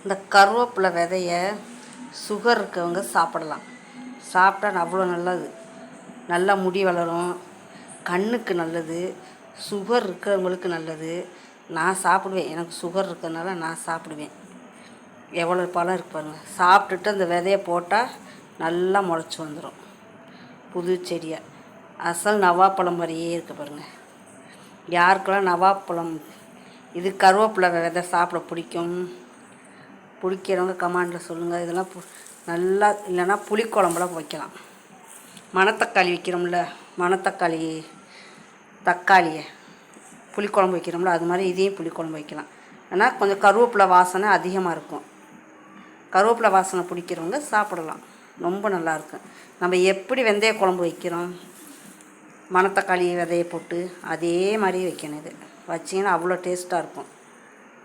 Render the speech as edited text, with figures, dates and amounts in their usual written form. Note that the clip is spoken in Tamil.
இந்த கருவேப்பிலை விதைய சுகர் இருக்கவங்க சாப்பிடலாம். சாப்பிட்டா அவ்வளோ நல்லது. நல்லா முடி வளரும், கண்ணுக்கு நல்லது, சுகர் இருக்கிறவங்களுக்கு நல்லது. நான் சாப்பிடுவேன், எனக்கு சுகர் இருக்கிறதுனால நான் சாப்பிடுவேன். எவ்வளோ பழம் இருக்கு பாருங்கள். சாப்பிட்டுட்டு அந்த விதைய போட்டால் நல்லா முளைச்சி வந்துடும் புது செடியாக. அசல் நவாப்பழம் மாதிரியே இருக்குது பாருங்கள். யாருக்கெல்லாம் நவாப்பழம் இது கருவேப்பிலை விதை சாப்பிட பிடிக்கிறவங்க கமெண்டில் சொல்லுங்கள். இதெல்லாம் நல்லா இல்லைன்னா புளிக்குழம்புலாம் வைக்கலாம். மணத்தக்காளி வைக்கிறோம்ல, தக்காளியை புளிக்குழம்பு வைக்கிறோம்ல, அது மாதிரி இதையும் புளிக்குழம்பு வைக்கலாம். ஆனால் கொஞ்சம் கருவேப்பிலை வாசனை அதிகமாக இருக்கும். கருவேப்பிலை வாசனை பிடிக்கிறவங்க சாப்பிடலாம், ரொம்ப நல்லாயிருக்கும். நம்ம எப்படி வெந்தய குழம்பு வைக்கிறோம், மணத்தக்காளி விதையை போட்டு அதே மாதிரி வைக்கணும். இது வச்சிங்கன்னா அவ்வளோ டேஸ்ட்டாக இருக்கும்.